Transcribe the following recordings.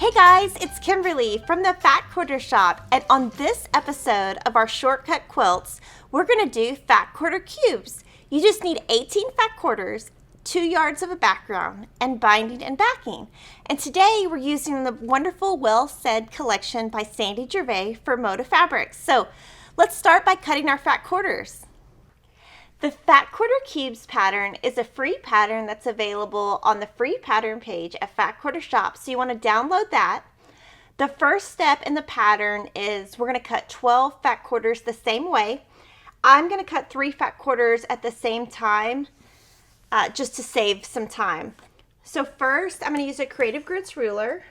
Hey guys, it's Kimberly from the Fat Quarter Shop, and on this episode of our Shortcut Quilts, we're going to do fat quarter cubes. You just need 18 fat quarters, 2 yards of a background, and binding and backing. And today we're using the wonderful Well Said collection by Sandy Gervais for Moda Fabrics. So let's start by cutting our fat quarters. The Fat Quarter Cubes pattern is a free pattern that's available on the free pattern page at Fat Quarter Shop, so you want to download that. The first step in the pattern is we're going to cut 12 fat quarters the same way. I'm going to cut 3 fat quarters at the same time just to save some time. So first I'm going to use a Creative Grits ruler.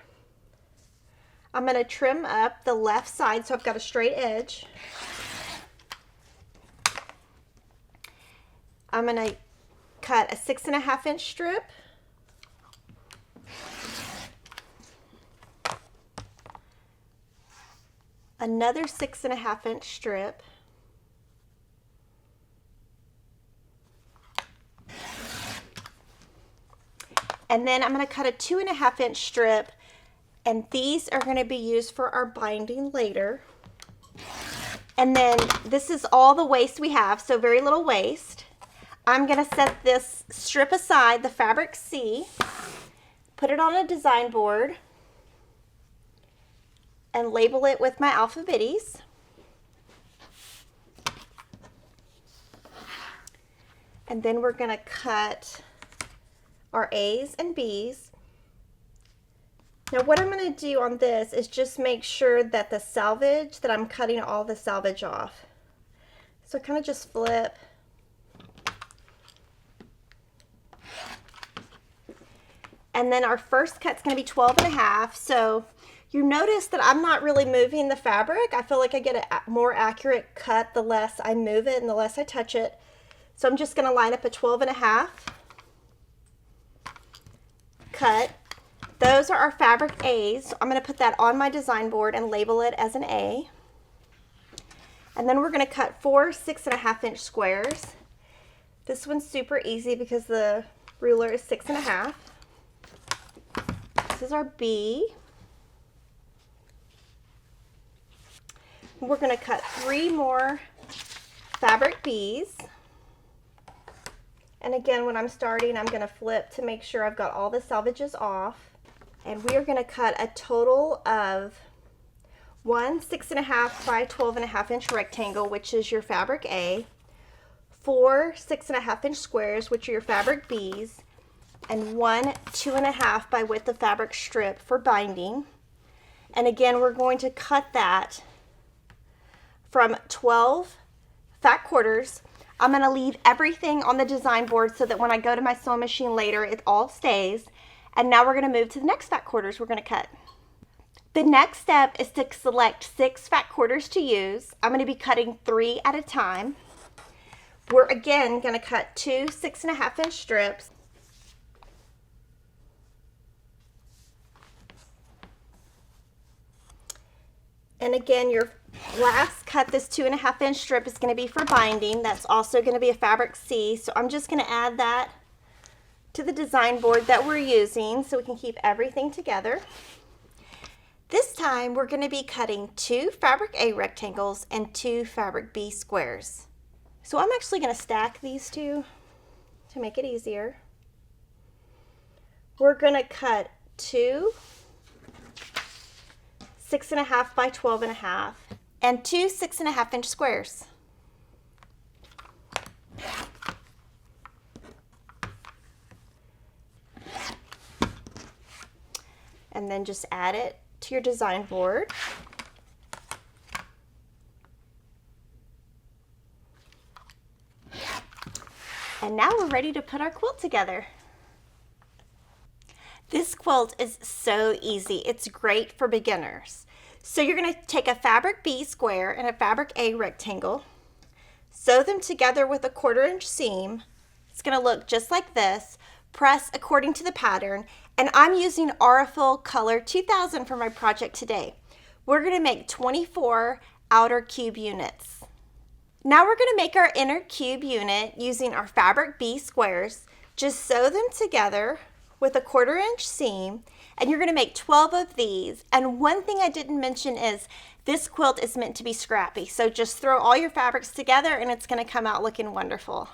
I'm going to trim up the left side so I've got a straight edge. I'm going to cut a 6.5 inch strip. Another 6.5 inch strip. And then I'm going to cut a 2.5 inch strip, and these are going to be used for our binding later. And then this is all the waste we have, so very little waste. I'm going to set this strip aside, the fabric C, put it on a design board, and label it with my alphabetties. And then we're going to cut our A's and B's. Now what I'm going to do on this is just make sure that the selvage, that I'm cutting all the selvage off. So kind of just flip. And then our first cut's going to be 12.5. So you notice that I'm not really moving the fabric. I feel like I get a more accurate cut the less I move it and the less I touch it. So I'm just going to line up a 12.5. Cut. Those are our fabric A's. So I'm going to put that on my design board and label it as an A. And then we're going to cut 4 6.5 inch squares. This one's super easy because the ruler is 6.5. This is our B. We're going to cut 3 more fabric B's. And again, when I'm starting, I'm going to flip to make sure I've got all the selvages off. And we are going to cut a total of 1 6.5 by 12.5 inch rectangle, which is your fabric A, 4 6.5 inch squares, which are your fabric B's, and 1 2.5 by width of fabric strip for binding. And again, we're going to cut that from 12 fat quarters. I'm going to leave everything on the design board so that when I go to my sewing machine later, it all stays. And now we're going to move to the next fat quarters we're going to cut. The next step is to select 6 fat quarters to use. I'm going to be cutting 3 at a time. We're again going to cut 2 6.5 inch strips. And again, your last cut, this 2.5 inch strip, is going to be for binding. That's also going to be a fabric C. So I'm just going to add that to the design board that we're using so we can keep everything together. This time we're going to be cutting 2 fabric A rectangles and 2 fabric B squares. So I'm actually going to stack these two to make it easier. We're going to cut 2 6.5 by 12.5 and 2 6.5 inch squares. And then just add it to your design board. And now we're ready to put our quilt together. This quilt is so easy. It's great for beginners. So you're going to take a fabric B square and a fabric A rectangle, sew them together with a 1/4 inch seam. It's going to look just like this. Press according to the pattern, and I'm using Aurifil Color 2000 for my project today. We're going to make 24 outer cube units. Now we're going to make our inner cube unit using our fabric B squares. Just sew them together with a 1/4 inch seam, and you're gonna make 12 of these. And one thing I didn't mention is this quilt is meant to be scrappy. So just throw all your fabrics together and it's gonna come out looking wonderful.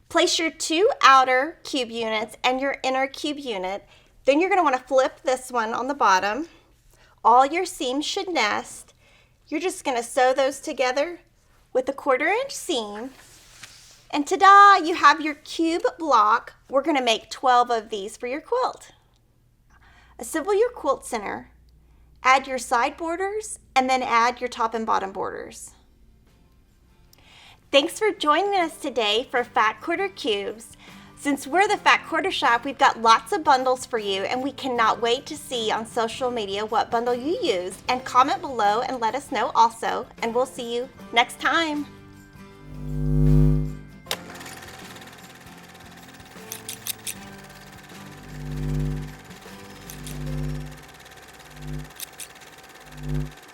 Place your 2 outer cube units and your inner cube unit. Then you're gonna wanna flip this one on the bottom. All your seams should nest. You're just gonna sew those together with a 1/4 inch seam. And ta-da, you have your cube block. We're gonna make 12 of these for your quilt. Assemble your quilt center, add your side borders, and then add your top and bottom borders. Thanks for joining us today for Fat Quarter Cubes. Since we're the Fat Quarter Shop, we've got lots of bundles for you, and we cannot wait to see on social media what bundle you use. And comment below and let us know also, and we'll see you next time.